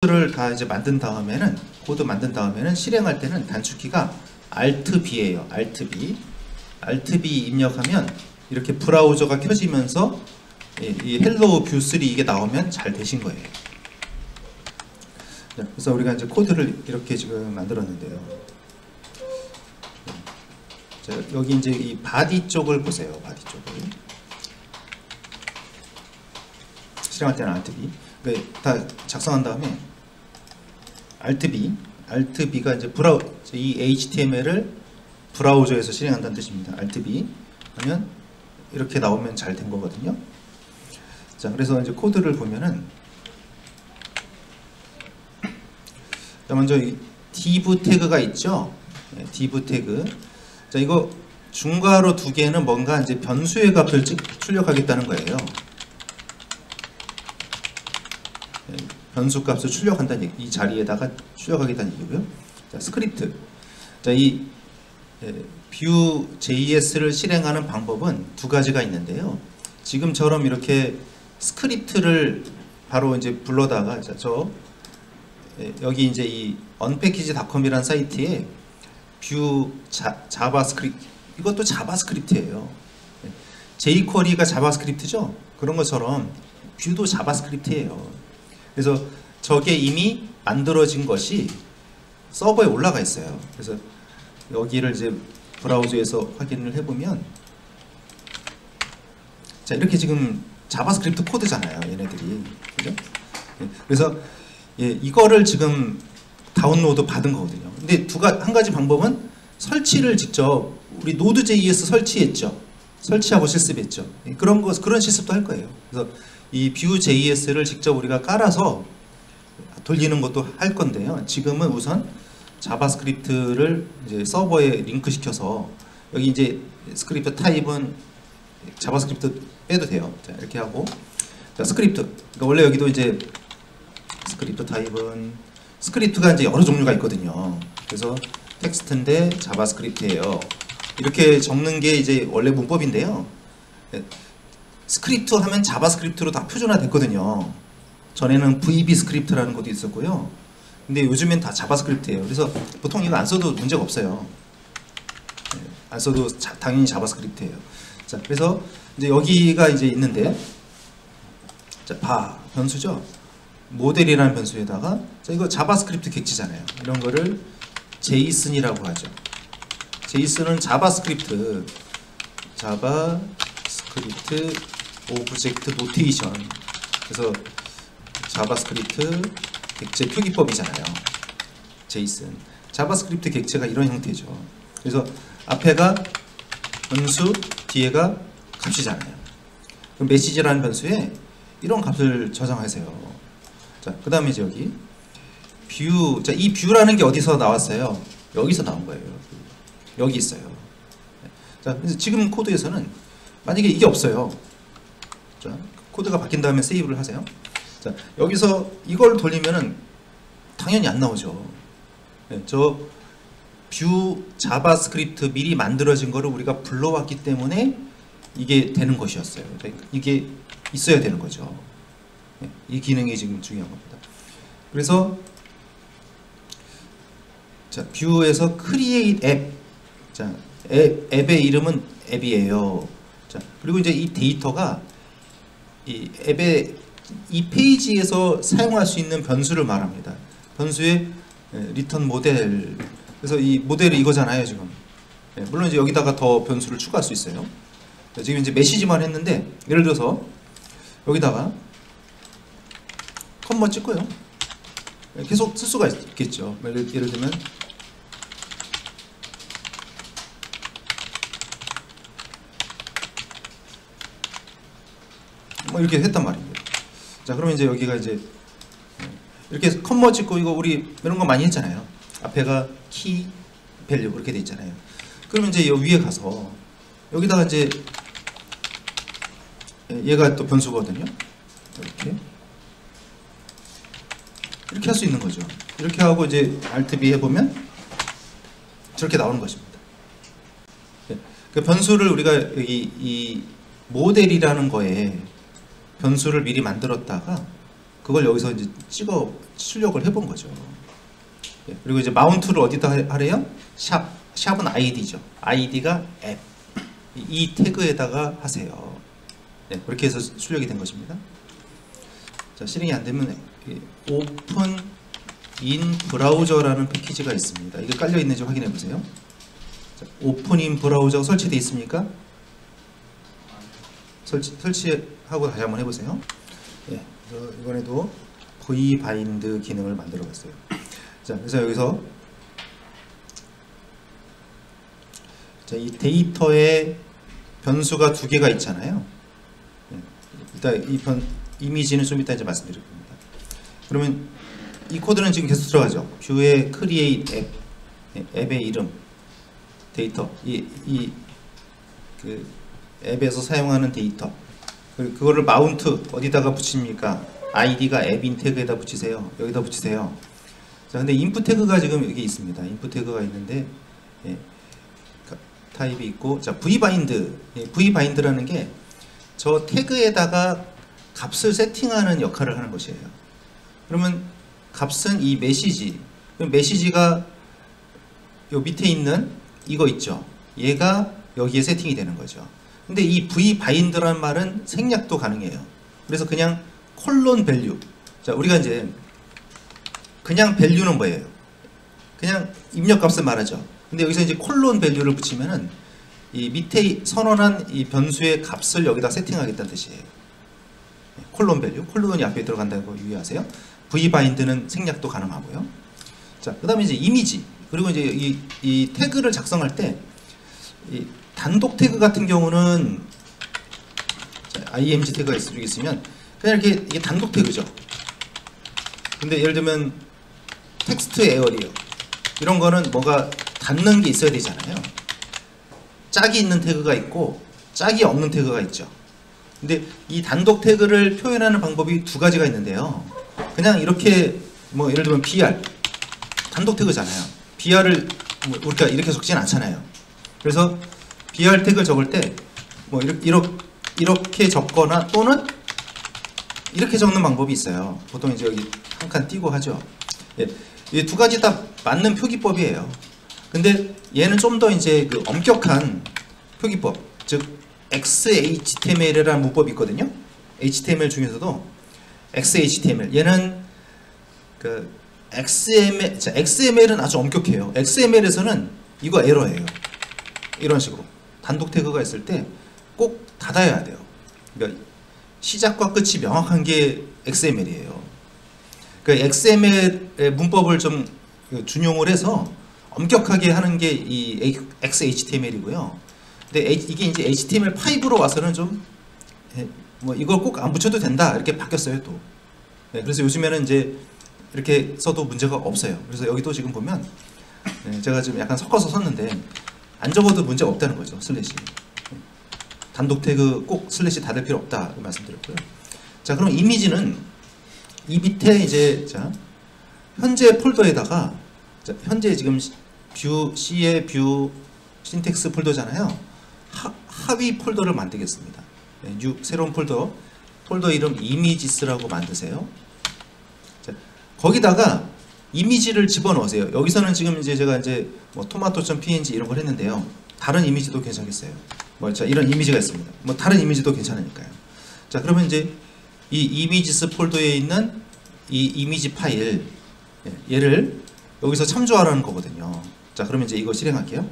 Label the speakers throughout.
Speaker 1: 코드를 다 이제 만든 다음에는 실행할 때는 단축키가 Alt B예요. Alt B. Alt B 입력하면 이렇게 브라우저가 켜지면서 이 헬로우 뷰 3 이게 나오면 잘 되신 거예요. 그래서 우리가 이제 코드를 이렇게 지금 만들었는데요. 자, 여기 이제 이 바디 쪽을 보세요. 바디 쪽을. 실행할 때는 Alt B. 그러니까 다 작성한 다음에 Alt B가 이제 이 HTML을 브라우저에서 실행한다는 뜻입니다. Alt B 하면 이렇게 나오면 잘 된 거거든요. 자, 그래서 이제 코드를 보면은 먼저 이 div 태그가 있죠. 네, div 태그. 자, 이거 중괄호 두 개는 뭔가 이제 변수의 값을 출력하겠다는 거예요. 네, 변수 값을 출력한다는 얘기, 이 자리에다가 출력하겠다는 얘기고요. 자, 스크립트. 자, 이 Vue.js를 실행하는 방법은 두 가지가 있는데요. 지금처럼 이렇게 스크립트를 바로 이제 불러다가 여기 이제 이 unpackage.com이라는 사이트에 Vue 자바스크립트, 이것도 자바스크립트예요. jQuery가 자바스크립트죠. 그런 것처럼 Vue도 자바스크립트예요. 그래서 저게 이미 만들어진 것이 서버에 올라가 있어요. 그래서 여기를 이제 브라우저에서 확인을 해보면, 자, 이렇게 지금 자바스크립트 코드잖아요, 얘네들이. 그죠? 그래서 이거를 지금 다운로드 받은 거거든요. 근데 한 가지 방법은 설치를 직접 우리 Node.js 설치했죠. 설치하고 실습했죠. 그런 실습도 할 거예요. 그래서 이 Vue.js를 직접 우리가 깔아서 돌리는 것도 할 건데요. 지금은 우선 자바스크립트를 이제 서버에 링크 시켜서, 여기 이제 스크립트 타입은 자바스크립트 빼도 돼요. 자, 이렇게 하고, 자, 스크립트. 그러니까 원래 여기도 이제 스크립트 타입은 스크립트가 이제 여러 종류가 있거든요. 그래서 텍스트인데 자바스크립트예요. 이렇게 적는 게 이제 원래 문법인데요. 스크립트 하면 자바스크립트로 다 표준화 됐거든요. 전에는 VB 스크립트라는 것도 있었고요. 근데 요즘엔 다 자바스크립트예요. 그래서 보통 이거 안 써도 문제가 없어요. 안 써도 당연히 자바스크립트예요. 자, 그래서 이제 여기가 이제 있는데, 자, 변수죠. 모델이라는 변수에다가, 자, 이거 자바스크립트 객지잖아요. 이런 거를 JSON이라고 하죠. JSON은 자바스크립트 오브젝트 노테이션. 그래서 자바스크립트 객체 표기법이잖아요. JSON. 자바스크립트 객체가 이런 형태죠. 그래서 앞에가 변수, 뒤에가 값이잖아요. 그럼 메시지라는 변수에 이런 값을 저장하세요. 자, 그 다음에 이제 여기 뷰. 자, 이 뷰라는 게 어디서 나왔어요? 여기서 나온 거예요. 여기 있어요. 자, 그래서 지금 코드에서는 만약에 이게 없어요. 자, 코드가 바뀐 다음에 세이브를 하세요. 자, 여기서 이걸 돌리면은 당연히 안 나오죠. 네, 저 뷰 자바스크립트 미리 만들어진 거를 우리가 불러왔기 때문에 이게 되는 것이었어요. 그러니까 이게 있어야 되는 거죠. 네, 이 기능이 지금 중요한 겁니다. 그래서 자, 뷰에서 create 앱. 자, 앱의 이름은 앱이에요. 자, 그리고 이제 이 데이터가 이 앱의 이 페이지에서 사용할 수 있는 변수를 말합니다. 변수의 리턴 모델. 그래서 이 모델이 이거잖아요, 지금. 물론 이제 여기다가 더 변수를 추가할 수 있어요. 지금 이제 메시지만 했는데, 예를 들어서 여기다가 컴마 찍고요. 계속 쓸 수가 있겠죠. 예를 들면 뭐 이렇게 했단 말입니다. 자, 그러면 이제 여기가 이제 이렇게 컴마 찍고, 이거 우리 이런 거 많이 했잖아요. 앞에가 키 밸류 그렇게 돼 있잖아요. 그러면 이제 여기 위에 가서 여기다가 이제 얘가 또 변수거든요. 이렇게 할 수 있는 거죠. 이렇게 하고 이제 Alt B 해보면 저렇게 나오는 것입니다. 그 변수를 우리가 이 모델이라는 거에 변수를 미리 만들었다가 그걸 여기서 이제 찍어 출력을 해본 거죠. 예, 그리고 이제 마운트를 어디다 하래요? 샵은 id죠. id가 앱. 이 태그에다가 하세요. 네, 그렇게 해서 출력이 된 것입니다. 자, 실행이 안 되면 오픈 인 브라우저라는 패키지가 있습니다. 이게 깔려 있는지 확인해 보세요. 자, 오픈 인 브라우저 설치되어 있습니까? 설치하고 다시 한번 해보세요. 예, 그래서 이번에도 vbind 기능을 만들어 봤어요. 자, 그래서 여기서 자, 이 데이터에 변수가 두 개가 있잖아요. 예, 일단 이미지는 좀 이따 이제 말씀드릴 겁니다. 그러면 이 코드는 지금 계속 들어가죠. 뷰에 create 앱, 앱의 이름, 데이터, 그 앱에서 사용하는 데이터, 그거를 마운트 어디다가 붙입니까? id가 앱인 태그에다 붙이세요. 여기다 붙이세요. 자, 근데 인풋 태그가 지금 여기 있습니다. 인풋 태그가 있는데, 예, 타입이 있고, 자, vbind, 예, vbind라는 게 저 태그에다가 값을 세팅하는 역할을 하는 것이에요. 그러면 값은 이 메시지가 요 밑에 있는 이거 있죠. 얘가 여기에 세팅이 되는 거죠. 근데 이 vbind라는 말은 생략도 가능해요. 그래서 그냥 콜론 밸류. 자, 우리가 이제 그냥 밸류는 뭐예요? 그냥 입력값을 말하죠. 근데 여기서 이제 콜론 밸류를 붙이면은 이 밑에 선언한 이 변수의 값을 여기다 세팅하겠다는 뜻이에요. 콜론 밸류, 콜론이 앞에 들어간다고 유의하세요. vbind는 생략도 가능하고요. 자, 그 다음에 이제 이미지, 그리고 이제 이 태그를 작성할 때 이 단독 태그 같은 경우는 자, img 태그가 있으면 그냥 이게 단독 태그죠. 근데 예를 들면 텍스트 에어리어 이런 거는 뭐가 닿는 게 있어야 되잖아요. 짝이 있는 태그가 있고 짝이 없는 태그가 있죠. 근데 이 단독 태그를 표현하는 방법이 두 가지가 있는데요. 그냥 이렇게 뭐 예를 들면 br 단독 태그잖아요. br을 뭐 우리가 이렇게 적진 않잖아요. 그래서 br 태그를 적을 때 뭐 이렇게 적거나 또는 이렇게 적는 방법이 있어요. 보통 이제 여기 한 칸 띄고 하죠. 예, 이 두 가지 다 맞는 표기법이에요. 근데 얘는 좀 더 이제 그 엄격한 표기법, 즉 XHTML이라는 문법이 있거든요. HTML 중에서도 XHTML, 얘는 그 XML은 아주 엄격해요. XML에서는 이거 에러예요. 이런 식으로 단독 태그가 있을 때 꼭 닫아야 돼요. 그러니까 시작과 끝이 명확한 게 XML이에요. 그 XML의 문법을 좀 준용을 해서 엄격하게 하는 게 이 XHTML이고요. 근데 이게 이제 HTML5로 와서는 좀 뭐 이걸 꼭 안 붙여도 된다 이렇게 바뀌었어요 또. 네, 그래서 요즘에는 이제 이렇게 써도 문제가 없어요. 그래서 여기도 지금 보면 제가 지금 약간 섞어서 썼는데 안 적어도 문제 없다는 거죠. 슬래시. 단독 태그 꼭 슬래시 닫을 필요 없다 말씀드렸고요. 자, 그럼 이미지는 이 밑에 이제 자 현재 폴더에다가 자, 현재 지금 뷰 C의 뷰 신텍스 폴더잖아요. 하위 폴더를 만들겠습니다. 네, 새로운 폴더 이름 이미지스라고 만드세요. 자, 거기다가 이미지를 집어넣으세요. 여기서는 지금 이제 제가 이제 뭐 토마토.png 이런 걸 했는데요. 다른 이미지도 괜찮겠어요. 뭐 자, 이런 이미지가 있습니다. 뭐 다른 이미지도 괜찮으니까요. 자, 그러면 이제 이 이미지스 폴더에 있는 이 이미지 파일 얘를 여기서 참조하라는 거거든요. 자, 그러면 이제 이거 실행할게요.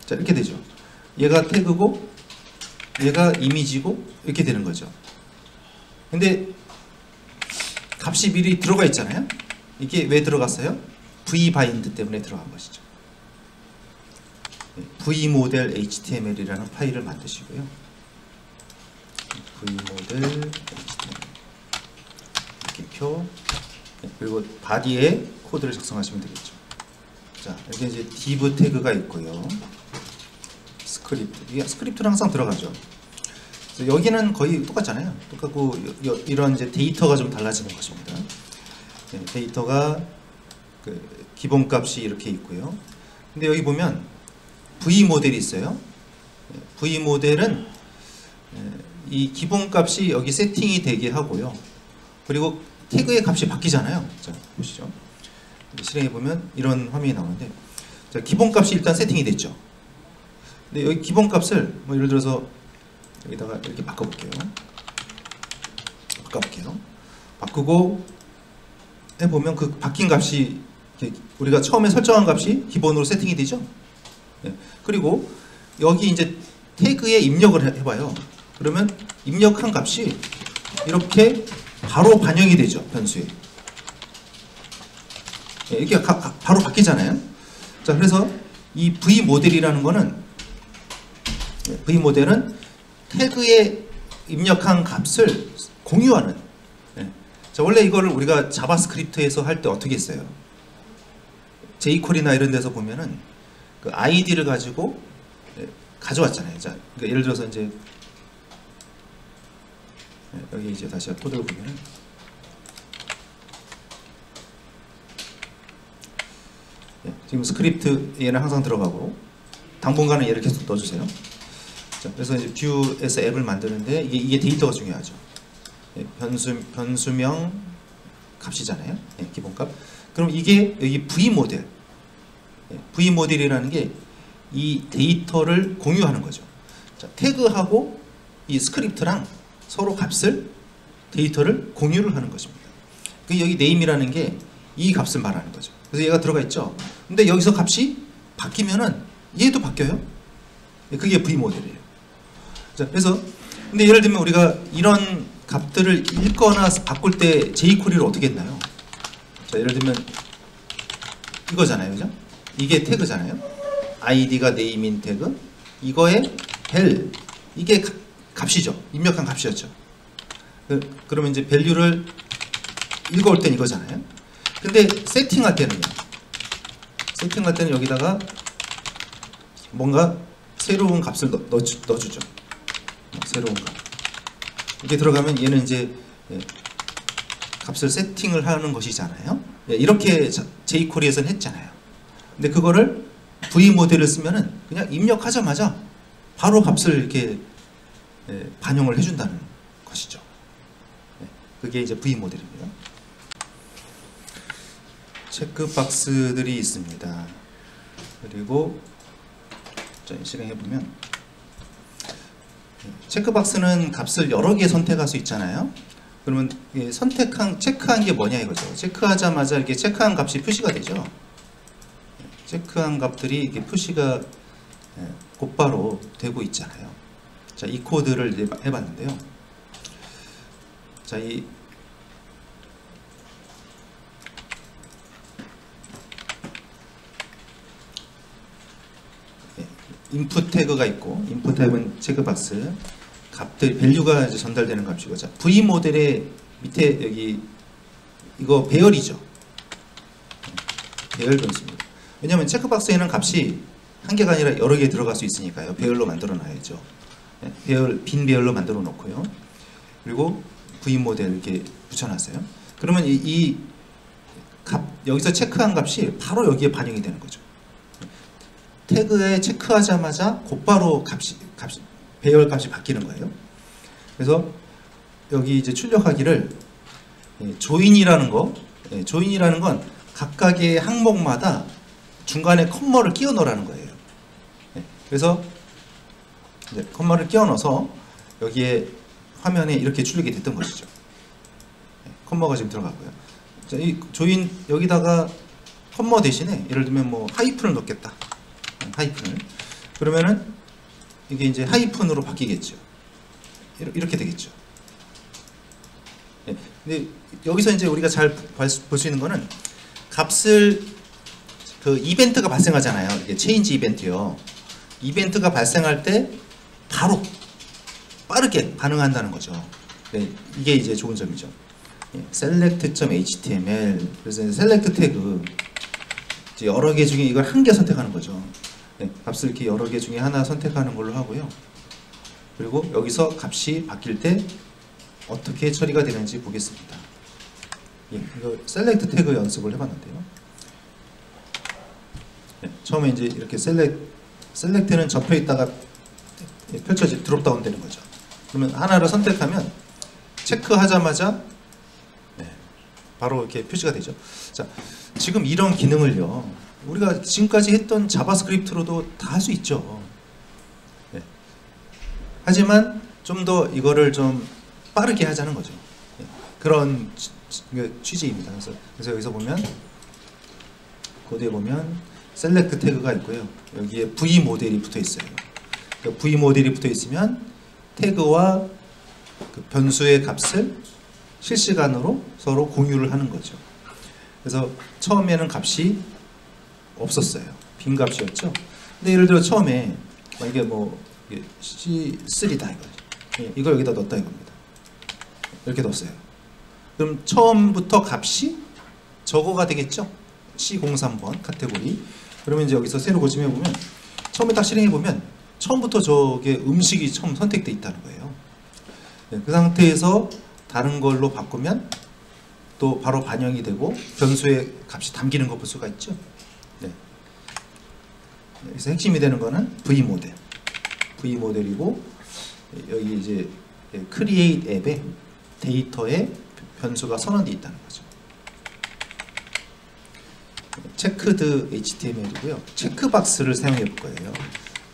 Speaker 1: 자, 이렇게 되죠. 얘가 태그고 얘가 이미지고 이렇게 되는 거죠. 근데 값이 미리 들어가 있잖아요. 이게 왜 들어갔어요? vbind 때문에 들어간 것이죠. vmodel html이라는 파일을 만드시고요. vmodel html 이렇게 표 그리고 바디에 코드를 작성하시면 되겠죠. 자, 여기 이제 div 태그가 있고요. 스크립트는 항상 들어가죠. 여기는 거의 똑같잖아요. 똑같고 이런 이제 데이터가 좀 달라지는 것입니다. 네, 데이터가 그 기본값이 이렇게 있고요. 근데 여기 보면 V 모델이 있어요. V 모델은 이 기본값이 여기 세팅이 되게 하고요. 그리고 태그의 값이 바뀌잖아요. 자, 보시죠. 실행해 보면 이런 화면이 나오는데, 자, 기본값이 일단 세팅이 됐죠. 근데 여기 기본값을 뭐 예를 들어서 여기다가 이렇게 바꿔볼게요. 바꾸고 해보면 그 바뀐 값이 우리가 처음에 설정한 값이 기본으로 세팅이 되죠. 네. 그리고 여기 이제 태그에 입력을 해봐요. 그러면 입력한 값이 이렇게 바로 반영이 되죠. 변수에. 네, 이렇게 바로 바뀌잖아요. 자, 그래서 이 V모델이라는 거는, V모델은 태그에 입력한 값을 공유하는. 네. 자, 원래 이거를 우리가 자바스크립트에서 할 때 어떻게 했어요? jQuery나 이런 데서 보면은 그 아이디를 가지고 가져왔잖아요. 자, 그러니까 예를 들어서 이제 여기 이제 다시 코드를 보면은 지금 스크립트 얘는 항상 들어가고 당분간은 얘를 계속 넣어주세요. 자, 그래서 이제 뷰에서 앱을 만드는데 이게 데이터가 중요하죠. 변수명 값이잖아요. 기본값. 그럼 이게 여기 V모델, V모델이라는 게 이 데이터를 공유하는 거죠. 자, 태그하고 이 스크립트랑 서로 값을, 데이터를 공유를 하는 것입니다. 여기 name이라는 게 이 값을 말하는 거죠. 그래서 얘가 들어가 있죠. 근데 여기서 값이 바뀌면은 얘도 바뀌어요. 그게 V모델이에요. 자, 그래서 근데 예를 들면 우리가 이런 값들을 읽거나 바꿀 때 jQuery를 어떻게 했나요? 자, 예를 들면 이거잖아요, 그죠? 이게 태그잖아요. id가 name인 태그, 이거에 val, 이게 값이죠. 입력한 값이었죠. 그러면 이제 value를 읽어올 땐 이거잖아요. 근데 세팅할 때는요. 세팅할 때는 여기다가 뭔가 새로운 값을 넣어주죠. 새로운 값. 이렇게 들어가면 얘는 이제 값을 세팅을 하는 것이잖아요. 이렇게 jQuery에서는 했잖아요. 근데 그거를 V모델을 쓰면은 그냥 입력하자마자 바로 값을 이렇게 반영을 해준다는 것이죠. 그게 이제 V모델입니다. 체크박스들이 있습니다. 그리고 실행해보면 체크박스는 값을 여러 개 선택할 수 있잖아요. 그러면 체크한 게 뭐냐 이거죠. 체크하자마자 이렇게 체크한 값이 표시가 되죠. 체크한 값들이 이렇게 표시가 곧바로 되고 있잖아요. 자, 이 코드를 해봤는데요. 자, 이 인풋 태그가 있고, 인풋 태그는 체크박스, 값들, 밸류가 이제 전달되는 값이고, 자, V모델의 밑에 여기 이거 배열이죠. 배열 변수입니다. 왜냐하면 체크박스에는 값이 한 개가 아니라 여러 개 들어갈 수 있으니까요. 배열로 만들어 놔야죠. 빈 배열로 만들어 놓고요. 그리고 V모델 이렇게 붙여놨어요. 그러면 이 값, 여기서 체크한 값이 바로 여기에 반영이 되는 거죠. 태그에 체크하자마자 곧바로 배열 값이 바뀌는 거예요. 그래서 여기 이제 출력하기를 조인이라는 건 각각의 항목마다 중간에 컴마를 끼워 넣으라는 거예요. 그래서 이제 컴마를 끼워 넣어서 여기에 화면에 이렇게 출력이 됐던 것이죠. 컴마가 지금 들어가고요. 자, 이 조인 여기다가 컴마 대신에 예를 들면 뭐 하이픈을 넣겠다. 하이픈을. 그러면은 이게 이제 하이픈으로 바뀌겠죠. 이렇게 되겠죠. 근데 여기서 이제 우리가 잘 볼 수 있는 거는 값을 그 이벤트가 발생하잖아요. 이게 체인지 이벤트요. 이벤트가 발생할 때 바로 빠르게 반응한다는 거죠. 이게 이제 좋은 점이죠. select.html 그래서 select 태그 여러 개 중에 이걸 한 개 선택하는 거죠. 값을 이렇게 여러 개 중에 하나 선택하는 걸로 하고요. 그리고 여기서 값이 바뀔 때 어떻게 처리가 되는지 보겠습니다. 이거 select 태그 연습을 해봤는데요. 처음에 이제 이렇게 select는 접혀 있다가 펼쳐지 드롭다운 되는 거죠. 그러면 하나를 선택하면 체크하자마자 바로 이렇게 표시가 되죠. 자, 지금 이런 기능을요, 우리가 지금까지 했던 자바스크립트로도 다 할 수 있죠. 하지만 좀 더 이거를 좀 빠르게 하자는 거죠. 그런 취지입니다. 그래서 여기서 보면 코드에 보면 셀렉트 태그가 있고요. 여기에 V 모델이 붙어 있어요. 그러니까 V 모델이 붙어 있으면 태그와 그 변수의 값을 실시간으로 서로 공유를 하는 거죠. 그래서 처음에는 값이 없었어요. 빈 값이었죠. 근데 예를 들어 처음에 이게 뭐 C3다 이거죠. 이걸 여기다 넣었다 이겁니다. 이렇게 넣었어요. 그럼 처음부터 값이 저거가 되겠죠? C03번 카테고리. 그러면 이제 여기서 새로 고침해 보면 처음에 딱 실행해 보면 처음부터 저게 음식이 처음 선택돼 있다는 거예요. 그 상태에서 다른 걸로 바꾸면 또 바로 반영이 되고 변수의 값이 담기는 거 볼 수가 있죠. 그래서 핵심이 되는 거는 V 모델. V 모델이고 여기 이제 크리에이트 앱에 데이터에 변수가 선언되어 있다는 거죠. 체크드 HTML이고요. 체크박스를 사용해 볼 거예요.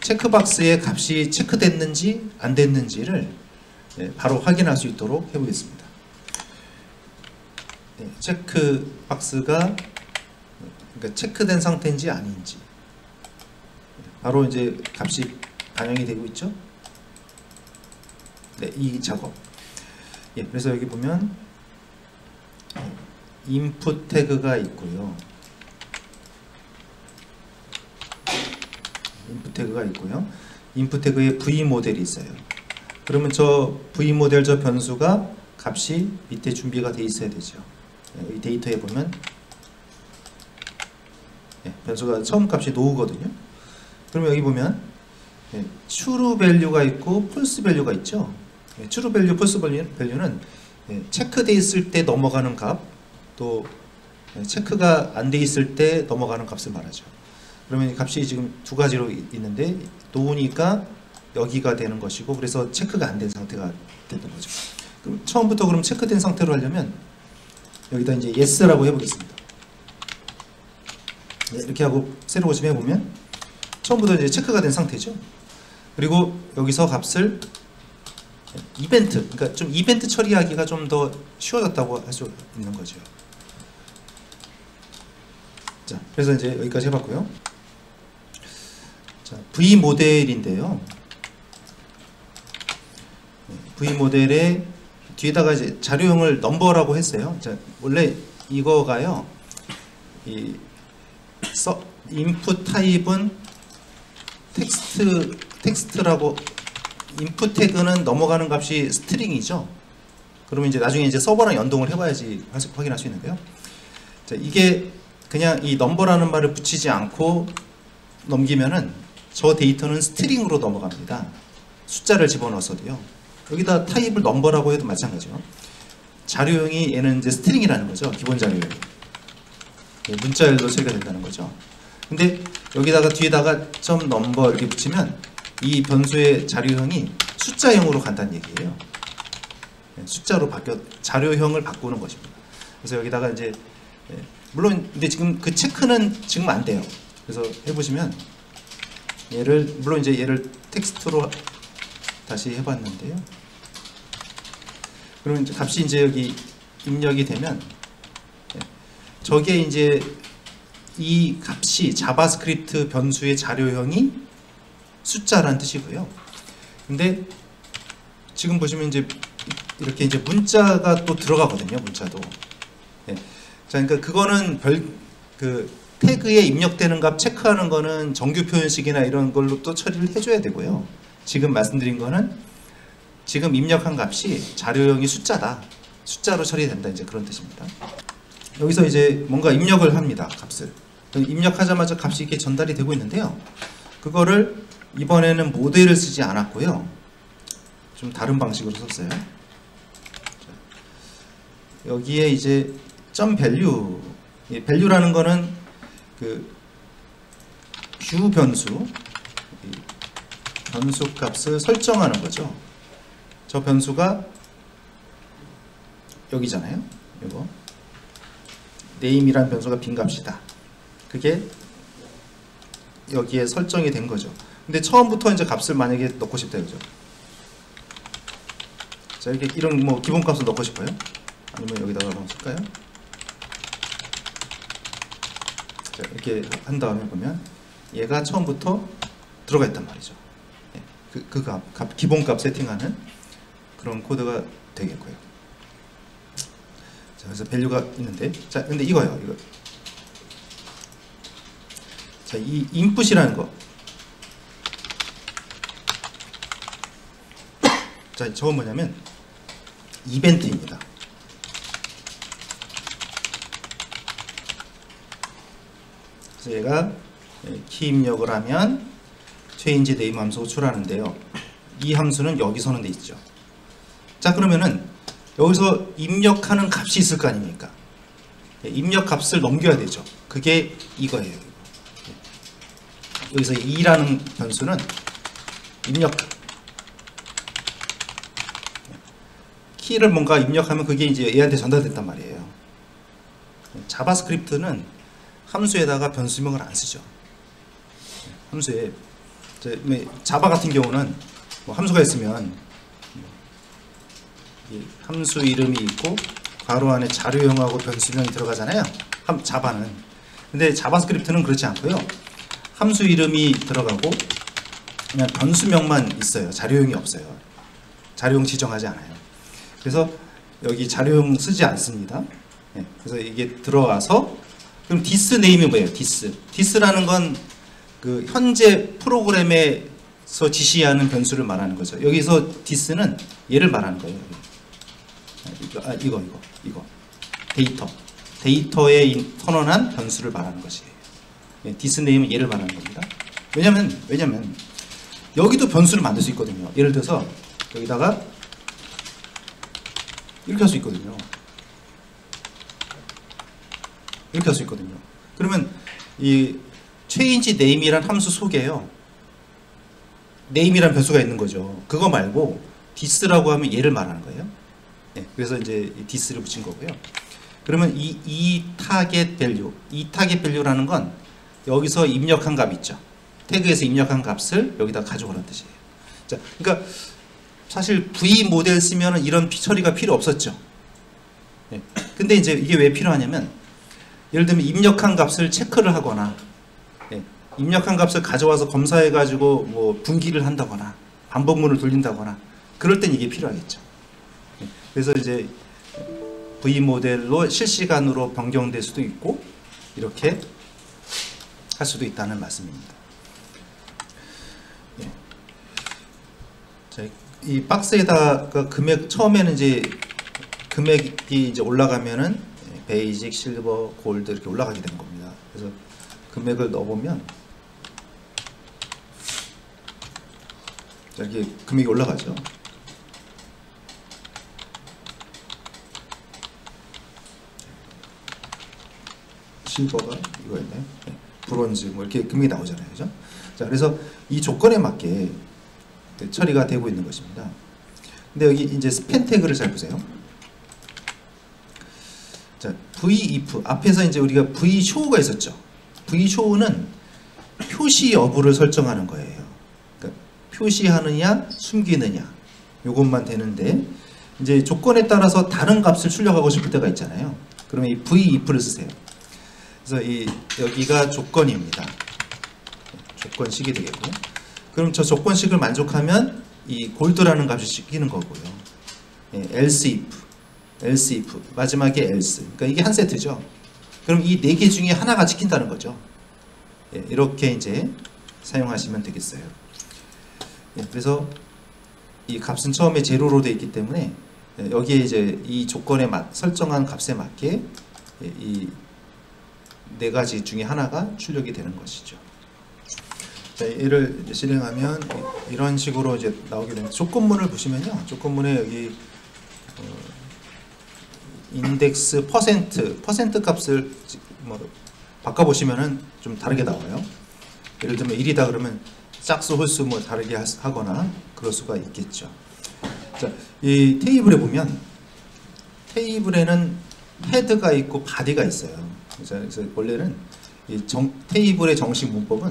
Speaker 1: 체크박스의 값이 체크됐는지 안 됐는지를 바로 확인할 수 있도록 해보겠습니다. 체크박스가 그러니까 체크된 상태인지 아닌지 바로 이제 값이 반영이 되고 있죠. 이 작업. 그래서 여기 보면 인풋 태그가 있고요. 인풋 태그에 V 모델이 있어요. 그러면 저 V 모델 저 변수가 값이 밑에 준비가 돼 있어야 되죠. 이 데이터에 보면 변수가 처음 값이 노우거든요. 그러면 여기 보면 true value가 있고 false value가 있죠. true value, false value는 체크돼 있을 때 넘어가는 값, 또 체크가 안 돼 있을 때 넘어가는 값을 말하죠. 그러면 값이 지금 두 가지로 있는데 노우니까 여기가 되는 것이고, 그래서 체크가 안 된 상태가 되는 거죠. 그럼 처음부터 그럼 체크된 상태로 하려면 여기다 이제 yes라고 해보겠습니다. 이렇게 하고 새로 고침해 보면 처음부터 이제 체크가 된 상태죠. 그리고 여기서 값을 이벤트, 그러니까 좀 이벤트 처리하기가 좀 더 쉬워졌다고 할 수 있는 거죠. 자, 그래서 이제 여기까지 해봤고요. 자, V 모델인데요. V 모델에 뒤에다가 이제 자료형을 넘버라고 했어요. 자, 원래 이거가요, 이 인풋 타입은 텍스트라고, 인풋 태그는 넘어가는 값이 스트링이죠. 그러면 이제 나중에 이제 서버랑 연동을 해봐야지 확인할 수 있는데요. 자, 이게 그냥 이 넘버라는 말을 붙이지 않고 넘기면은 저 데이터는 스트링으로 넘어갑니다. 숫자를 집어넣어서도요. 여기다 타입을 넘버라고 해도 마찬가지죠. 자료형이 얘는 이제 스트링이라는 거죠. 기본 자료형. 문자열로 처리가 된다는 거죠. 근데 여기다가 뒤에다가 점 넘버 이렇게 붙이면 이 변수의 자료형이 숫자형으로 간다는 얘기예요. 숫자로 자료형을 바꾸는 것입니다. 그래서 여기다가 이제 물론 근데 지금 그 체크는 지금 안 돼요. 그래서 해보시면 물론 이제 얘를 텍스트로 다시 해봤는데요. 그러면 이제 값이 이제 여기 입력이 되면 저게 이제 이 값이 자바스크립트 변수의 자료형이 숫자라는 뜻이고요. 근데 지금 보시면 이제 이렇게 이제 문자가 또 들어가거든요. 문자도. 자, 그러니까 그거는 그 태그에 입력되는 값 체크하는 거는 정규 표현식이나 이런 걸로 또 처리를 해줘야 되고요. 지금 말씀드린 거는 지금 입력한 값이 자료형이 숫자다. 숫자로 처리된다. 이제 그런 뜻입니다. 여기서 이제 뭔가 입력을 합니다. 값을. 입력하자마자 값이 이렇게 전달이 되고 있는데요. 그거를 이번에는 모델을 쓰지 않았고요. 좀 다른 방식으로 썼어요. 여기에 이제 점 밸류, 밸류라는 거는 그 뷰 변수 값을 설정하는 거죠. 저 변수가 여기잖아요. 이거 name이란 변수가 빈 값이다. 그게 여기에 설정이 된 거죠. 근데 처음부터 이제 값을 만약에 넣고 싶다 이거죠. 자, 이렇게 이런 뭐 기본 값을 넣고 싶어요. 아니면 여기다가 한번 쓸까요? 자, 이렇게 한 다음에 보면 얘가 처음부터 들어가 있단 말이죠. 그 값, 기본 값 세팅하는 그런 코드가 되겠고요. 자, 그래서 밸류가 있는데, 자, 근데 이거요, 이거. 자, 이 input이라는 거. 자, 저건 뭐냐면 이벤트입니다. 그래서 얘가 키 입력을 하면 change name 함수 호출하는데요. 이 함수는 여기서는 돼 있죠. 자, 그러면은 여기서 입력하는 값이 있을 거 아닙니까? 입력 값을 넘겨야 되죠. 그게 이거예요. 여기서 2라는 변수는 입력 키를 뭔가 입력하면 그게 이제 얘한테 전달됐단 말이에요. 자바스크립트는 함수에다가 변수명을 안 쓰죠. 함수에 자바 같은 경우는 뭐 함수가 있으면 함수 이름이 있고 괄호 안에 자료형하고 변수명이 들어가잖아요. 자바는. 근데 자바스크립트는 그렇지 않고요. 함수 이름이 들어가고 그냥 변수명만 있어요. 자료형이 없어요. 자료형 지정하지 않아요. 그래서 여기 자료형 쓰지 않습니다. 네, 그래서 이게 들어와서 그럼 디스 네임이 뭐예요? 디스라는 건 그 현재 프로그램에서 지시하는 변수를 말하는 거죠. 여기서 디스는 얘를 말하는 거예요. 이거 데이터에 선언한 변수를 말하는 것이에요. 네, 디스 네임은 얘를 말하는 겁니다. 왜냐면 여기도 변수를 만들 수 있거든요. 예를 들어서 여기다가 이렇게 할 수 있거든요. 이렇게 할 수 있거든요. 그러면 이 change name이란 함수 속에요. name이란 변수가 있는 거죠. 그거 말고 this라고 하면 얘를 말하는 거예요. 네, 그래서 이제 this를 붙인 거고요. 그러면 이 target value라는 건 여기서 입력한 값 있죠. 태그에서 입력한 값을 여기다 가져오라는 뜻이에요. 자, 그러니까 사실 V 모델 쓰면은 이런 처리가 필요 없었죠. 네. 근데 이제 이게 왜 필요하냐면 예를 들면 입력한 값을 체크를 하거나 입력한 값을 가져와서 검사해가지고 뭐 분기를 한다거나 반복문을 돌린다거나 그럴 땐 이게 필요하겠죠. 그래서 이제 V 모델로 실시간으로 변경될 수도 있고 이렇게 할 수도 있다는 말씀입니다. 자, 이 박스에다가 금액 처음에는 이제 금액이 이제 올라가면은 베이직, 실버, 골드 이렇게 올라가게 되는 겁니다. 그래서 금액을 넣어보면 이렇게 금액이 올라가죠. 실버가 이거였나요? 네. 브론즈 뭐 이렇게 금액이 나오잖아요, 그죠? 자, 그래서 이 조건에 맞게 처리가 되고 있는 것입니다. 근데 여기 이제 스팬 태그를 잘 보세요. 자, v-if 앞에서 이제 우리가 v-show가 있었죠. v-show는 표시 여부를 설정하는 거예요. 그러니까 표시하느냐, 숨기느냐, 요것만 되는데 이제 조건에 따라서 다른 값을 출력하고 싶을 때가 있잖아요. 그러면 이 v-if를 쓰세요. 그래서 여기가 조건입니다. 조건식이 되겠고요. 그럼 저 조건식을 만족하면 이 골드라는 값이 찍히는 거고요. else if 마지막에 else. 그러니까 이게 한 세트죠. 그럼 이 네 개 중에 하나가 찍힌다는 거죠. 이렇게 이제 사용하시면 되겠어요. 그래서 이 값은 처음에 제로로 되어 있기 때문에 여기에 이제 이 조건에 설정한 값에 맞게 이 네 가지 중에 하나가 출력이 되는 것이죠. 자, 얘를 이제 실행하면 이런 식으로 이제 나오게 됩니다. 조건문을 보시면요, 조건문에 여기 인덱스 퍼센트 값을 뭐 바꿔보시면은 좀 다르게 나와요. 예를 들면 1이다 그러면 짝수 홀수 뭐 다르게 하거나 그럴 수가 있겠죠. 자, 이 테이블에 보면 테이블에는 헤드가 있고 바디가 있어요. 자, 그래서 원래는 이 테이블의 정식 문법은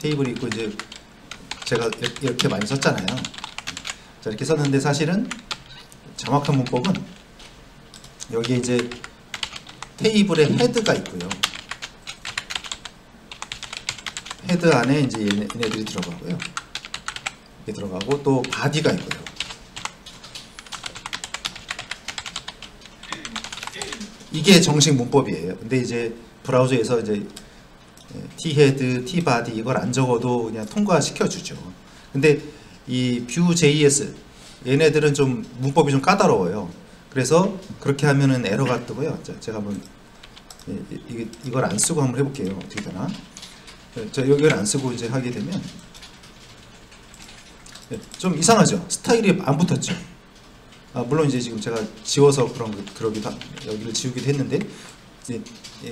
Speaker 1: 테이블이 있고 이제 제가 이렇게 많이 썼잖아요. 자, 이렇게 썼는데 사실은 정확한 문법은 여기에 이제 테이블에 헤드가 있고요. 헤드 안에 이제 얘네들이 들어가고요. 이렇게 들어가고 또 바디가 있고요. 이게 정식 문법이에요. 근데 이제 브라우저에서 이제 T-헤드, T-바디 이걸 안 적어도 그냥 통과시켜 주죠. 근데 이 Vue.js 얘네들은 좀 문법이 좀 까다로워요. 그래서 그렇게 하면은 에러가 뜨고요. 자, 제가 한번 이걸 안 쓰고 한번 해볼게요. 어떻게 되나? 자, 여기를 안 쓰고 이제 하게 되면 좀 이상하죠. 스타일이 안 붙었죠. 물론 이제 지금 제가 지워서 그러기도 여기를 지우기도 했는데 이제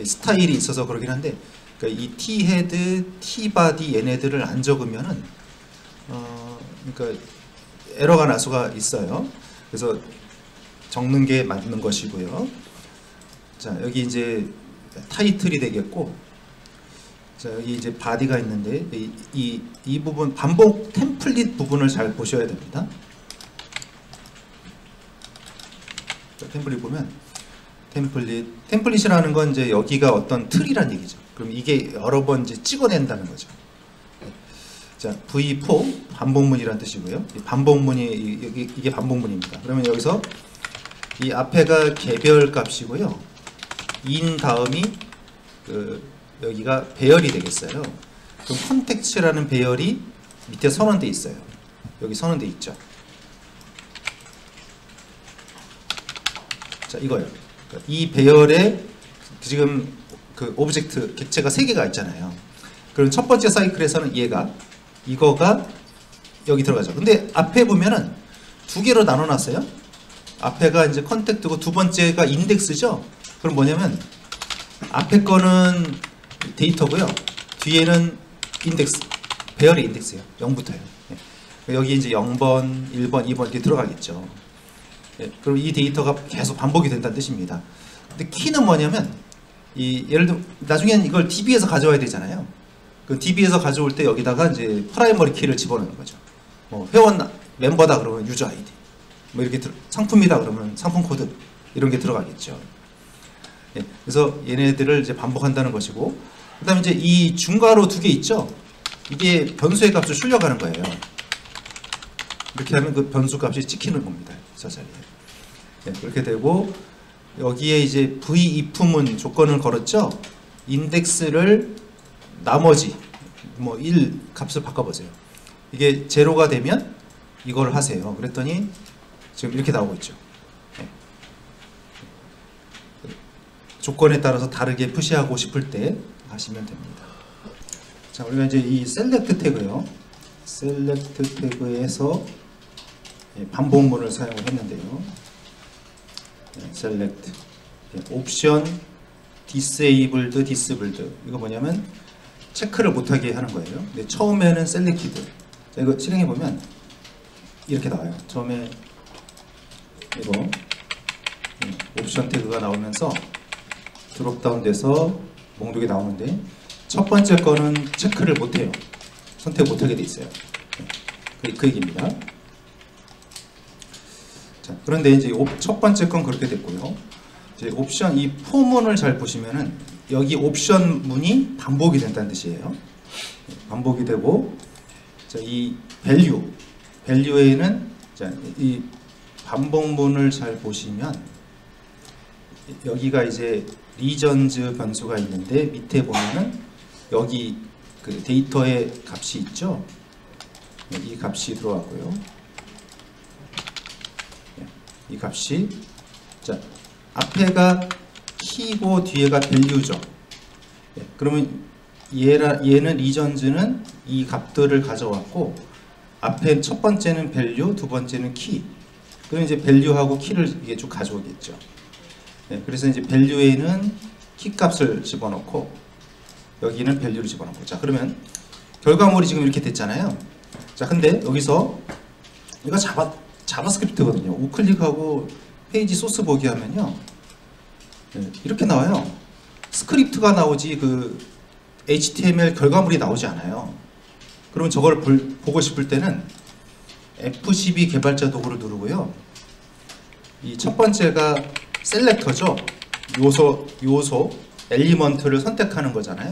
Speaker 1: 스타일이 있어서 그러긴 한데, 그러니까 이 T-헤드, T-바디 얘네들을 안 적으면은 그러니까 에러가 날 수가 있어요. 그래서 적는 게 맞는 것이고요. 자, 여기 이제 타이틀이 되겠고, 자, 여기 이제 바디가 있는데 이 부분 반복 템플릿 부분을 잘 보셔야 됩니다. 자, 템플릿 보면 템플릿이라는 건 이제 여기가 어떤 틀이란 얘기죠. 그럼 이게 여러 번 이제 찍어낸다는 거죠. 자, V4 반복문이란 뜻이고요. 이 반복문이 이게 반복문입니다. 그러면 여기서 이 앞에가 개별 값이고요. 인 다음이 여기가 배열이 되겠어요. 그럼 컨텍스트라는 배열이 밑에 선언돼 있어요. 여기 선언돼 있죠. 자, 이거요. 이 배열에 지금 그 오브젝트 객체가 3개가 있잖아요. 그럼 첫 번째 사이클에서는 이거가 여기 들어가죠. 근데 앞에 보면은 2개로 나눠놨어요. 앞에가 이제 컨택트고 두 번째가 인덱스죠. 그럼 뭐냐면 앞에 거는 데이터고요. 뒤에는 인덱스, 배열의 인덱스예요. 0부터요. 여기 이제 0번, 1번, 2번 이렇게 들어가겠죠. 그럼 이 데이터가 계속 반복이 된다는 뜻입니다. 근데 키는 뭐냐면 예를 들어 나중엔 이걸 DB에서 가져와야 되잖아요. 그 DB에서 가져올 때 여기다가 이제 프라이머리 키를 집어넣는 거죠. 뭐 회원 멤버다 그러면 유저 아이디, 뭐 이렇게 상품이다 그러면 상품 코드 이런 게 들어가겠죠. 그래서 얘네들을 이제 반복한다는 것이고, 그다음에 이제 이 중괄호 2개 있죠. 이게 변수의 값을 출력하는 거예요. 이렇게 하면 그 변수 값이 찍히는 겁니다. 저 자리에. 그렇게 되고 여기에 이제 v-if문 조건을 걸었죠. 인덱스를 나머지 뭐 1 값을 바꿔보세요. 이게 제로가 되면 이걸 하세요. 그랬더니 지금 이렇게 나오고 있죠. 조건에 따라서 다르게 푸시하고 싶을 때 하시면 됩니다. 자, 우리가 이제 이 셀렉트 태그요. 셀렉트 태그에서 반복문을 사용을 했는데요. 셀렉트, 옵션, 디세이블드, 디스블드. 이거 뭐냐면 체크를 못하게 하는 거예요. 근데 처음에는 셀렉티드. 자, 이거 실행해 보면 이렇게 나와요. 처음에 이거 옵션 태그가 나오면서 드롭다운 돼서 목록이 나오는데 첫 번째 거는 체크를 못해요. 선택 못하게 돼 있어요. 그 얘기입니다. 자, 그런데 이제 첫 번째 건 그렇게 됐고요. 이제 옵션 이 포문을 잘 보시면은 여기 옵션 문이 반복이 된다는 뜻이에요. 반복이 되고, 자, 이 밸류에는 자, 이 반복문을 잘 보시면 여기가 이제 리전즈 변수가 있는데 밑에 보면은 여기 그 데이터의 값이 있죠. 이 값이 들어가고요. 이 값이, 자, 앞에가 키고 뒤에가 밸류죠. 그러면 얘는 리전즈는 이 값들을 가져왔고, 앞에 첫 번째는 밸류, 두 번째는 키. 그럼 이제 밸류하고 키를 이게 쭉 가져오겠죠. 그래서 이제 밸류에는 키 값을 집어넣고 여기는 밸류를 집어넣고. 자, 그러면 결과물이 지금 이렇게 됐잖아요. 자, 근데 여기서 이거 자바스크립트거든요. 우클릭하고 페이지 소스 보기 하면요, 네, 이렇게 나와요. 스크립트가 나오지 그 HTML 결과물이 나오지 않아요. 그러면 저걸 보고 싶을 때는 F12 개발자 도구를 누르고요. 이 첫 번째가 셀렉터죠. 요소, 엘리먼트를 선택하는 거잖아요.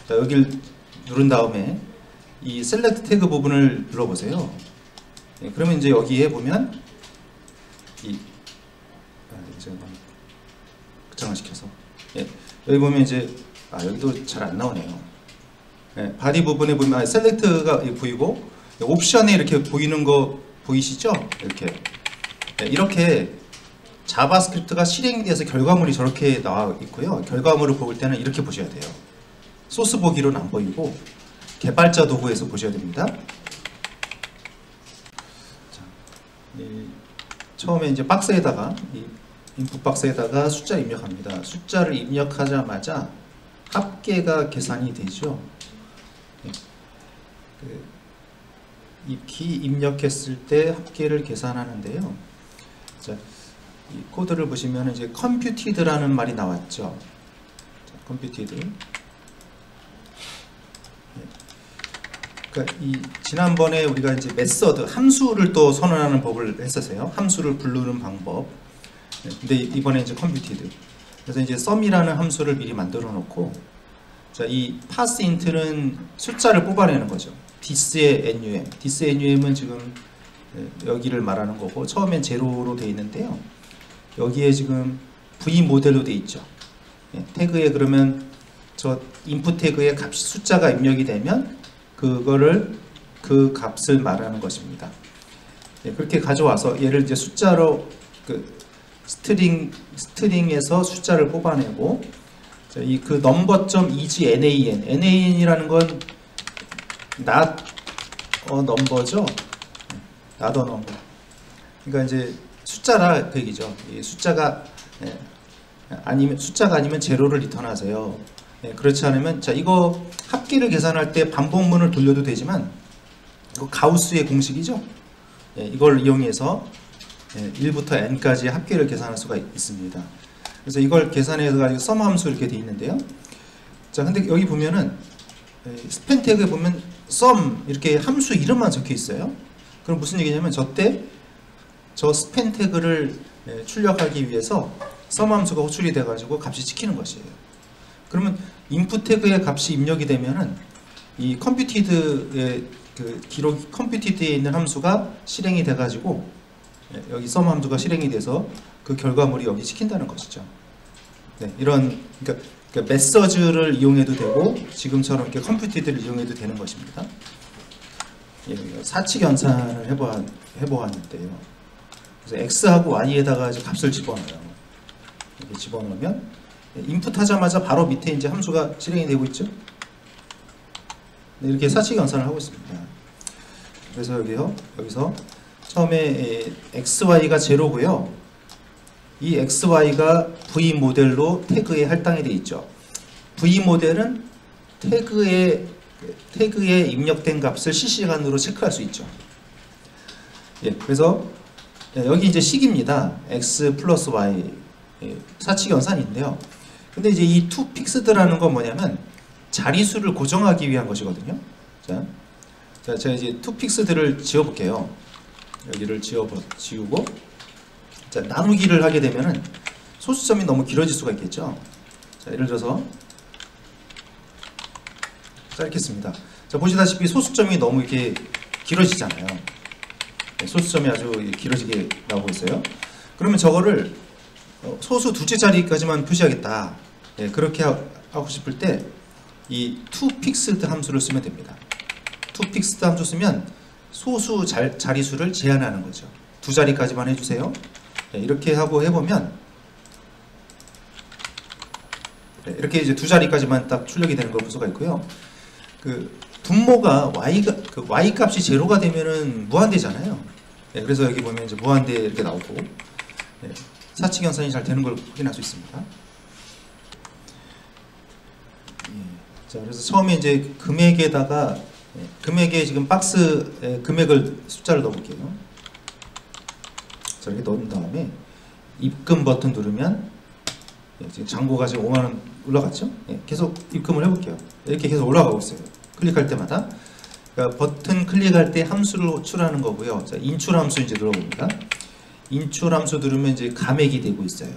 Speaker 1: 자, 여기를 누른 다음에 이 셀렉트 태그 부분을 눌러보세요. 예, 그러면 이제 여기에 보면 제가 극장화시켜서, 예, 여기 보면 이제 여기도 잘 안 나오네요. 예, 바디 부분에 보면 셀렉트가 보이고, 옵션에 이렇게 보이는 거 보이시죠? 이렇게 자바스크립트가 실행이 돼서 결과물이 저렇게 나와 있고요. 결과물을 볼 때는 이렇게 보셔야 돼요. 소스 보기로는 안 보이고 개발자 도구에서 보셔야 됩니다. 자, 처음에 이제 박스에다가, 인풋 박스에다가 숫자 입력합니다. 숫자를 입력하자마자 합계가 계산이 되죠. 이 키 입력했을 때 합계를 계산하는데요. 자, 이 코드를 보시면 이제 computed라는 말이 나왔죠. 자, computed. 그러니까 지난번에 우리가 이제 메서드, 함수를 또 선언하는 법을 했었어요. 함수를 부르는 방법. 근데 이번에 이제 computed. 그래서 이제 sum이라는 함수를 미리 만들어 놓고, 자, 이 parseInt는 숫자를 뽑아내는 거죠. this의 num. this의 num은 지금 여기를 말하는 거고, 처음엔 제로로 되어 있는데요. 여기에 지금 v 모델로 되어 있죠. 태그에 그러면 저 인풋 태그에 숫자가 입력이 되면 그 값을 말하는 것입니다. 그렇게 가져와서 얘를 이제 숫자로 스트링에서 숫자를 뽑아내고, 그 number.isNaN, nan이라는 건 not a number죠. not a number. 그러니까 이제 숫자라 그 얘기죠. 숫자가 아니면 제로를 리턴하세요. 그렇지 않으면, 자, 이거 합계를 계산할 때 반복문을 돌려도 되지만, 이거 가우스의 공식이죠. 이걸 이용해서 1부터 n까지 합계를 계산할 수가 있습니다. 그래서 이걸 계산해서 가지고 sum 함수 이렇게 돼 있는데요. 자, 근데 여기 보면은 스펜 태그에 보면 sum 이렇게 함수 이름만 적혀 있어요. 그럼 무슨 얘기냐면, 저 스펜 태그를 출력하기 위해서 sum 함수가 호출이 돼 가지고 값이 찍히는 것이에요. 그러면 인풋 태그의 값이 입력이 되면은 이 computed의 computed에 있는 함수가 실행이 돼 가지고, 여기 sum 함수가 실행이 돼서 그 결과물이 여기 찍힌다는 것이죠. 네, 이런, 그러니까 메서즈를 이용해도 되고, 지금처럼 이렇게 computed를 이용해도 되는 것입니다. 사칙 연산을 해보았는데요. 그래서 x하고 y에다가 이제 값을 집어넣어요. 이렇게 집어넣으면 인풋 하자마자 바로 밑에 이제 함수가 실행이 되고 있죠. 네, 이렇게 사칙 연산을 하고 있습니다. 그래서 여기서 처음에 xy가 제로고요. 이 xy가 v 모델로 태그에 할당이 되어 있죠. v 모델은 태그에 입력된 값을 실시간으로 체크할 수 있죠. 그래서 여기 이제 식입니다. x 플러스 y 사칙 연산인데요. 근데 이제 이 toFixed라는 건 뭐냐면 자리수를 고정하기 위한 것이거든요. 자, 제가 이제 toFixed를 지워볼게요. 여기를 지우고, 자, 나누기를 하게 되면은 소수점이 너무 길어질 수가 있겠죠. 자, 예를 들어서 짧겠습니다. 자, 보시다시피 소수점이 너무 이렇게 길어지잖아요. 소수점이 아주 길어지게 나오고 있어요. 그러면 저거를 소수 둘째 자리까지만 표시하겠다. 그렇게 하고 싶을 때 이 toFixed 함수를 쓰면 됩니다. toFixed 함수 쓰면 소수 자리수를 제한하는 거죠. 두 자리까지만 해주세요. 이렇게 하고 해보면 이렇게 이제 두 자리까지만 딱 출력이 되는 걸 볼 수가 있고요. 분모가 y 값이 제로가 되면은 무한대잖아요. 그래서 여기 보면 이제 무한대 이렇게 나오고, 사칙 연산이 잘 되는 걸 확인할 수 있습니다. 자, 그래서 처음에 이제 금액에다가 금액에 지금 박스에 금액을 숫자를 넣어볼게요. 저렇게 넣은 다음에 입금 버튼 누르면 지금 잔고가 지금 5만원 올라갔죠? 계속 입금을 해볼게요. 이렇게 계속 올라가고 있어요. 클릭할 때마다. 그러니까 버튼 클릭할 때 함수를 호출하는 거고요. 자, 인출 함수 이제 눌러봅니다. 인출 함수 누르면 이제 감액이 되고 있어요.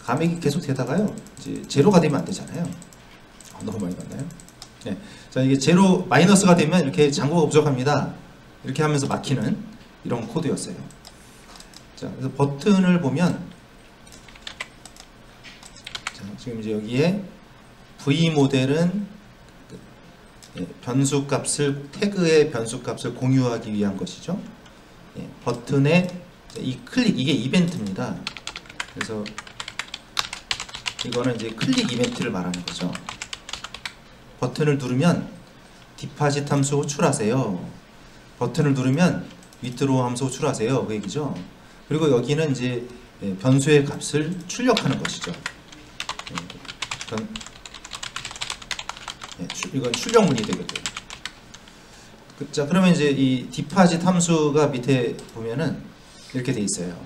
Speaker 1: 감액이 계속 되다가요, 이제 제로가 되면 안 되잖아요. 너무 많이 갔나요? 네. 자, 이게 제로 마이너스가 되면 이렇게 잔고가 부족합니다. 이렇게 하면서 막히는 이런 코드였어요. 자, 그래서 버튼을 보면, 자, 지금 이제 여기에 V 모델은 변수값을 태그의 변수값을 공유하기 위한 것이죠. 버튼의 이 클릭, 이게 이벤트입니다. 그래서 이거는 이제 클릭 이벤트를 말하는 거죠. 버튼을 누르면 디파짓 함수 호출하세요. 버튼을 누르면 위트로 함수 호출하세요. 그 얘기죠. 그리고 여기는 이제 변수의 값을 출력하는 것이죠. 이건 출력문이 되겠고요. 자, 그러면 이제 이 디파짓 함수가 밑에 보면은 이렇게 돼 있어요.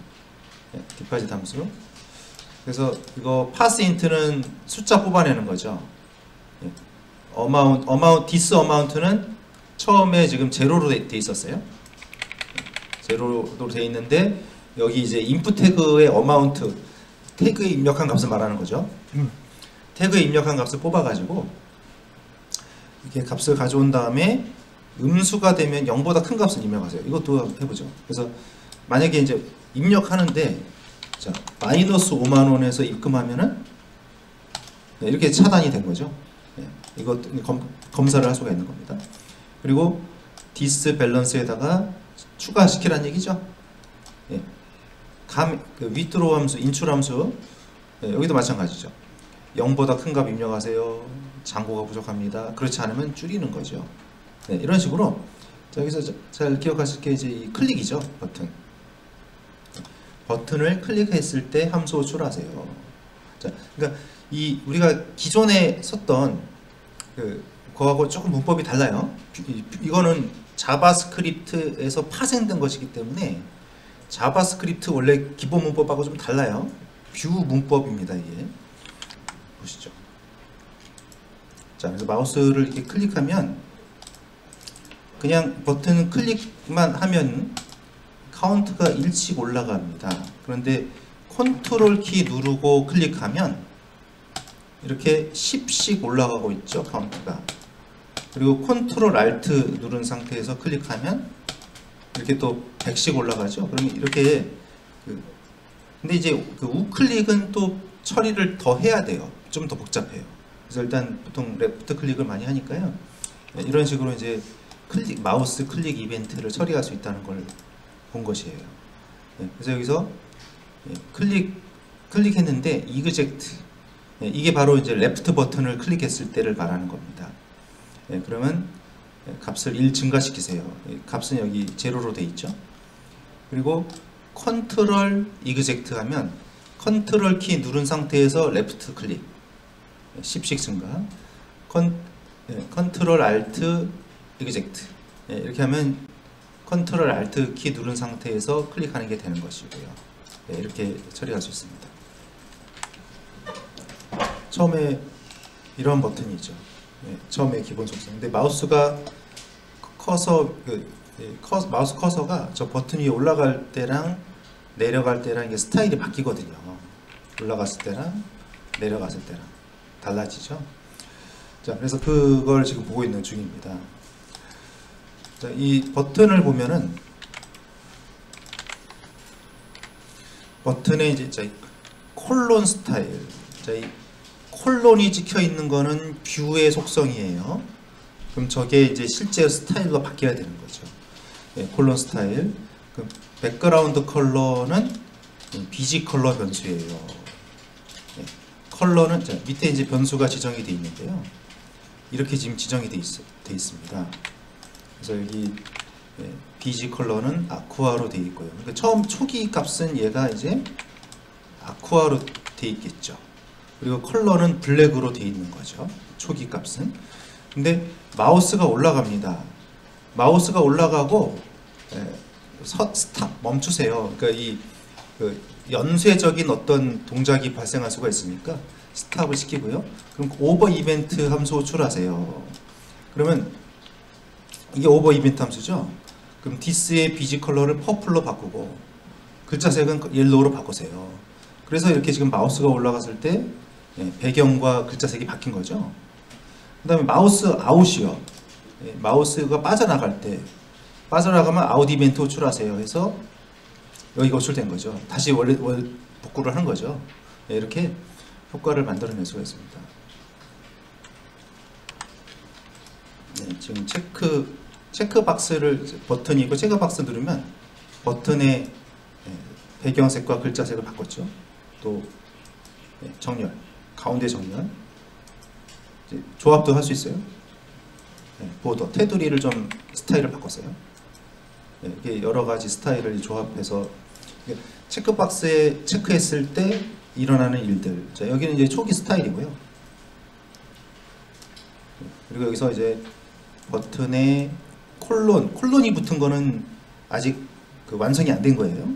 Speaker 1: 디파짓 함수. 그래서 이거 파스 인트는 숫자 뽑아내는 거죠. 디스 어마운트는 처음에 지금 제로로 돼 있었어요. 제로로 돼 있는데 여기 이제 인풋 태그의 어마운트, 태그에 입력한 값을 말하는 거죠. 태그에 입력한 값을 뽑아가지고 이렇게 값을 가져온 다음에 음수가 되면 0보다 큰 값을 입력하세요. 이것도 해보죠. 그래서 만약에 이제 입력하는데, 자, 마이너스 5만원에서 입금하면은 이렇게 차단이 된 거죠. 이것 검사를 할 수가 있는 겁니다. 그리고 디스 밸런스에다가 추가시키라는 얘기죠. 위트로 함수, 인출 함수, 여기도 마찬가지죠. 0보다 큰 값 입력하세요. 잔고가 부족합니다. 그렇지 않으면 줄이는 거죠. 이런 식으로. 자, 여기서 잘 기억하실 게 이제 이 클릭이죠. 버튼을 클릭했을 때 함수 호출하세요. 자, 그러니까 이 우리가 기존에 썼던 그거하고 조금 문법이 달라요. 이거는 자바스크립트에서 파생된 것이기 때문에 자바스크립트 원래 기본 문법하고 좀 달라요. 뷰 문법입니다. 이게 보시죠. 자, 그래서 마우스를 이렇게 클릭하면 그냥 버튼 클릭만 하면 카운트가 1씩 올라갑니다. 그런데 컨트롤 키 누르고 클릭하면 이렇게 10씩 올라가고 있죠, 카운트가. 그리고 컨트롤 알트 누른 상태에서 클릭하면 이렇게 또 100씩 올라가죠. 그러면 이렇게 근데 이제 그 우클릭은 또 처리를 더 해야 돼요. 좀 더 복잡해요. 그래서 일단 보통 레프트 클릭을 많이 하니까요. 이런 식으로 이제 마우스 클릭 이벤트를 처리할 수 있다는 걸 본 것이에요. 그래서 여기서 클릭했는데 이그젝트, 이게 바로 이제 레프트 버튼을 클릭했을 때를 말하는 겁니다. 그러면 값을 1 증가시키세요. 값은 여기 제로로 돼 있죠. 그리고 컨트롤 이그젝트 하면 컨트롤 키 누른 상태에서 레프트 클릭 10씩 증가, 컨트롤 알트 이그젝트, 이렇게 하면 컨트롤 알트 키 누른 상태에서 클릭하는 게 되는 것이고요. 이렇게 처리할 수 있습니다. 처음에 이런 버튼이죠. 처음에 기본 속성. 근데 마우스가 마우스 커서가 저 버튼 위에 올라갈 때랑 내려갈 때랑 이게 스타일이 바뀌거든요. 올라갔을 때랑 내려갔을 때랑 달라지죠. 자, 그래서 그걸 지금 보고 있는 중입니다. 자, 이 버튼을 보면은 버튼에 이제 콜론 스타일, 자, 이 콜론이 찍혀 있는 거는 뷰의 속성이에요. 그럼 저게 이제 실제 스타일로 바뀌어야 되는 거죠. 콜론 스타일. 그럼 백그라운드 컬러는 BG 컬러 변수예요. 컬러는 자, 밑에 이제 변수가 지정이 되어 있는데요. 이렇게 지금 지정이 되어 있습니다. 그래서 여기 BG 컬러는 아쿠아로 되어 있고요. 그러니까 처음 초기 값은 얘가 이제 아쿠아로 되어 있겠죠. 그리고 컬러는 블랙으로 되어 있는 거죠. 초기 값은. 근데 마우스가 올라갑니다. 마우스가 올라가고 스탑 멈추세요. 그러니까 그 연쇄적인 어떤 동작이 발생할 수가 있으니까 스탑을 시키고요. 그럼 오버 이벤트 함수 호출하세요. 그러면 이게 오버 이벤트 함수죠. 그럼 this의 BG 컬러를 퍼플로 바꾸고 글자색은 옐로우로 바꾸세요. 그래서 이렇게 지금 마우스가 올라갔을 때 배경과 글자색이 바뀐 거죠. 그 다음에 마우스 아웃이요. 마우스가 빠져나갈 때 빠져나가면 아웃 이벤트 호출하세요 해서 여기가 호출된 거죠. 다시 원래 복구를 하는 거죠. 이렇게 효과를 만들어낼 수가 있습니다. 지금 체크 박스를 버튼이 있고 체크 박스 누르면 버튼의 배경색과 글자색을 바꿨죠. 또 정렬, 가운데 정렬, 조합도 할 수 있어요. 보더, 테두리를 좀 스타일을 바꿨어요. 이렇게 여러 가지 스타일을 조합해서 체크 박스에 체크했을 때 일어나는 일들. 자, 여기는 이제 초기 스타일이고요. 그리고 여기서 이제 버튼에 콜론이 붙은 거는 아직 그 완성이 안 된 거예요.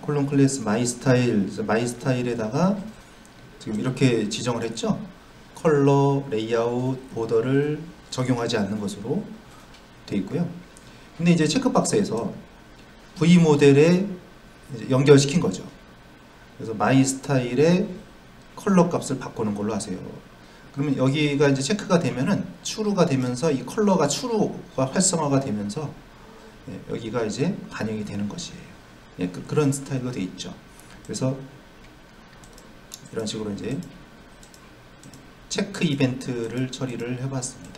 Speaker 1: 콜론 클래스 마이 스타일에다가 지금 이렇게 지정을 했죠. 컬러, 레이아웃, 보더를 적용하지 않는 것으로 되어 있고요. 근데 이제 체크박스에서 V 모델에 연결시킨 거죠. 그래서 마이 스타일의 컬러 값을 바꾸는 걸로 하세요. 그러면 여기가 이제 체크가 되면은 추루가 되면서 이 컬러가 추루가 활성화가 되면서 여기가 이제 반영이 되는 것이에요. 그런 스타일로 되어 있죠. 그래서 이런 식으로 이제 체크 이벤트를 처리를 해봤습니다.